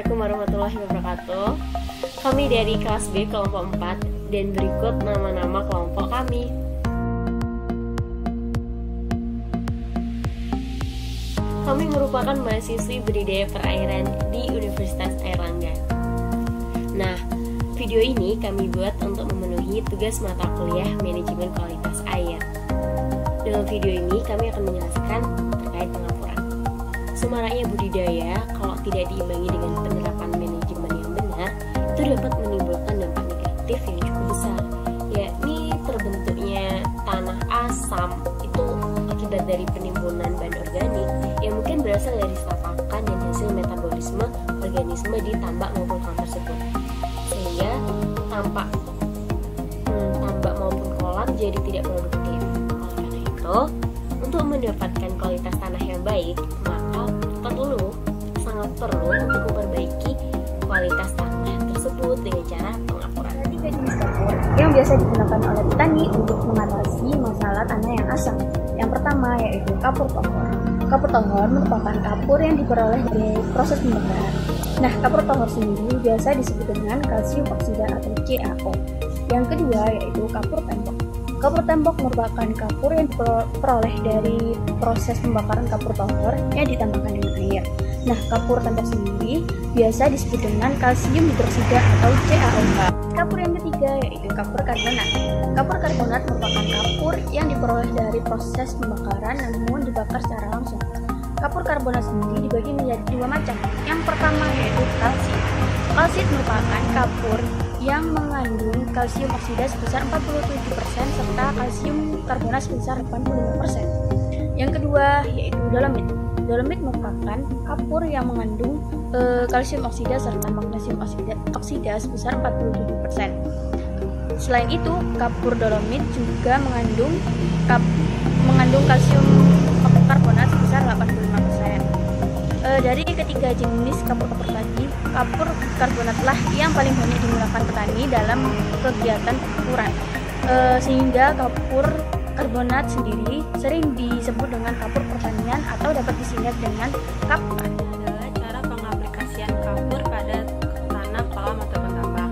Assalamualaikum warahmatullahi wabarakatuh. Kami dari kelas B kelompok 4 dan berikut nama-nama kelompok kami. Kami merupakan mahasiswi budidaya perairan di Universitas Airlangga. Nah, video ini kami buat untuk memenuhi tugas mata kuliah manajemen kualitas air. Dalam video ini kami akan menjelaskan terkait pengapuran. Semaraknya budidaya kalau tidak diimbangi dengan penerapan manajemen yang benar, itu dapat menimbulkan dampak negatif yang cukup besar, yakni terbentuknya tanah asam itu akibat dari penimbunan bahan organik yang mungkin berasal dari serapakan dan hasil metabolisme organisme di tambak maupun kolam tersebut, sehingga tambak maupun kolam jadi tidak produktif. Oleh karena itu, untuk mendapatkan kualitas tanah yang baik, maka sangat perlu untuk memperbaiki kualitas tanah tersebut dengan cara pengapuran. Ada 3 jenis kapur yang biasa digunakan oleh petani untuk mengatasi masalah tanah yang asam. Yang pertama yaitu kapur tohor. Kapur tohor merupakan kapur yang diperoleh dari proses pembakaran. Nah, kapur tohor sendiri biasa disebut dengan kalsium oksida atau CaO. Yang kedua yaitu kapur tembok. Kapur tembok merupakan kapur yang diperoleh dari proses pembakaran kapur tohor yang ditambahkan dengan air. Nah, kapur tembok sendiri biasa disebut dengan kalsium hidroksida atau CaO2. Kapur yang ketiga yaitu kapur karbonat. Kapur karbonat merupakan kapur yang diperoleh dari proses pembakaran namun dibakar secara langsung. Kapur karbonat sendiri dibagi menjadi 2 macam. Yang pertama yaitu kalsit. Kalsit merupakan kapur yang mengandung kalsium oksida sebesar 47% serta kalsium karbonat sebesar 85%. Yang kedua yaitu dolomit. Dolomit merupakan kapur yang mengandung kalsium oksida serta magnesium oksida sebesar 47%. Selain itu, kapur dolomit juga mengandung kalsium karbonat sebesar 85%. Dari ketiga jenis kapur-kapur tadi, kapur karbonatlah yang paling banyak digunakan petani dalam kegiatan pengapuran, sehingga kapur karbonat sendiri sering disebut dengan kapur pertanian atau dapat disingkat dengan KAP. Adalah cara pengaplikasian kapur pada tanah, kolam ataupun tambak.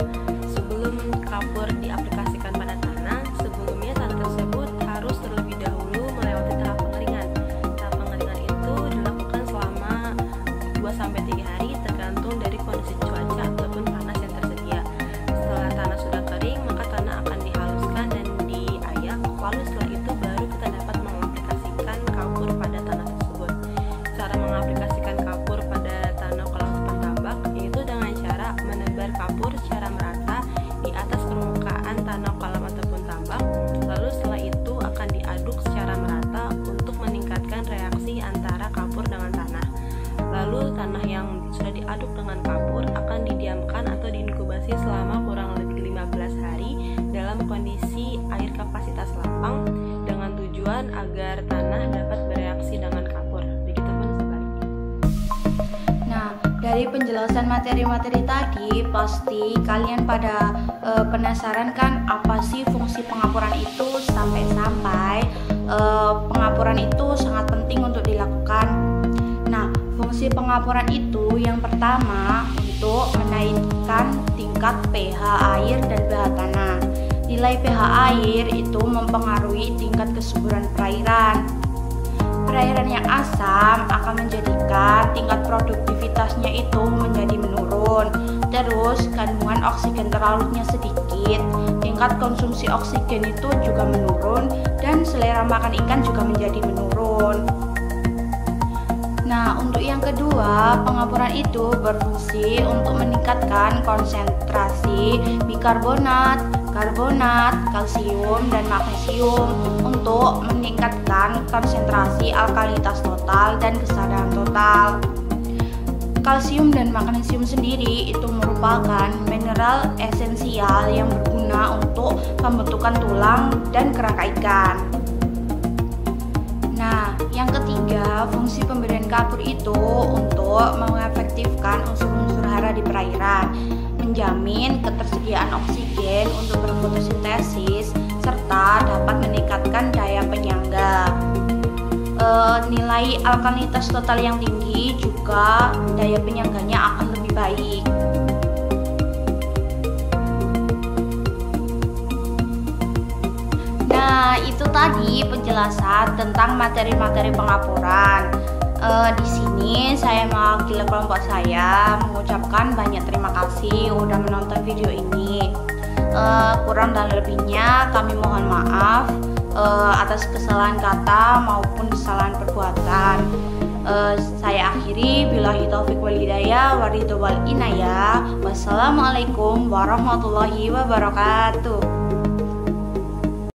Sebelum kapur diaplikasikan pada tanah, sebelumnya tanah tersebut harus terlebih dahulu melewati tahap pengeringan. Tahap pengeringan itu dilakukan selama 2-3 hari tergantung dari kondisi cuaca ataupun panas yang tersedia. Setelah tanah sudah kering, maka tanah akan dihaluskan dan diayak. Lalu setelah itu baru kita dapat mengaplikasikan kapur pada tanah tersebut. Cara mengaplikasikan kapur pada tanah kolam ataupun tambak yaitu dengan cara menebar kapur secara merata di atas permukaan tanah kolam ataupun tambak. Lalu setelah itu akan diaduk secara merata untuk meningkatkan reaksi antara kapur dengan tanah. Lalu tanah yang sudah diaduk dengan kapur akan didiamkan atau diinkubasi selama kurang lebih 15 hari dalam kondisi air kapasitas lapang dengan tujuan agar tanah dapat bereaksi dengan kapur. Begitupun sebaliknya. Nah, dari penjelasan materi-materi tadi, pasti kalian pada penasaran kan apa sih fungsi pengapuran itu sampai-sampai pengapuran itu sangat penting untuk dilakukan. Nah, fungsi pengapuran itu yang pertama untuk menaikkan tingkat pH air dan pH tanah. Nilai pH air itu mempengaruhi tingkat kesuburan perairan. Perairan yang asam akan menjadikan tingkat produktivitasnya itu menjadi menurun. Terus kandungan oksigen terlarutnya sedikit, tingkat konsumsi oksigen itu juga menurun dan selera makan ikan juga menjadi menurun. Nah, untuk yang kedua, pengapuran itu berfungsi untuk meningkatkan konsentrasi bikarbonat, karbonat, kalsium, dan magnesium untuk meningkatkan konsentrasi alkalinitas total dan kesadaran total. Kalsium dan magnesium sendiri itu merupakan mineral esensial yang berguna untuk pembentukan tulang dan kerangka ikan. Nah, yang ketiga, fungsi pemberian kapur itu untuk mengefektifkan unsur-unsur hara di perairan, menjamin ketersediaan oksigen untuk berfotosintesis, serta dapat meningkatkan daya penyangga. Nilai alkalinitas total yang tinggi juga daya penyangganya akan lebih baik. Nah, itu tadi penjelasan tentang materi-materi pengapuran. Di sini saya mewakili kelompok saya mengucapkan banyak terima kasih udah menonton video ini. Kurang dan lebihnya kami mohon maaf atas kesalahan kata maupun kesalahan perbuatan. Saya akhiri, billahi taufiq wal hidayah wa ridho wal inayah. Wassalamualaikum warahmatullahi wabarakatuh.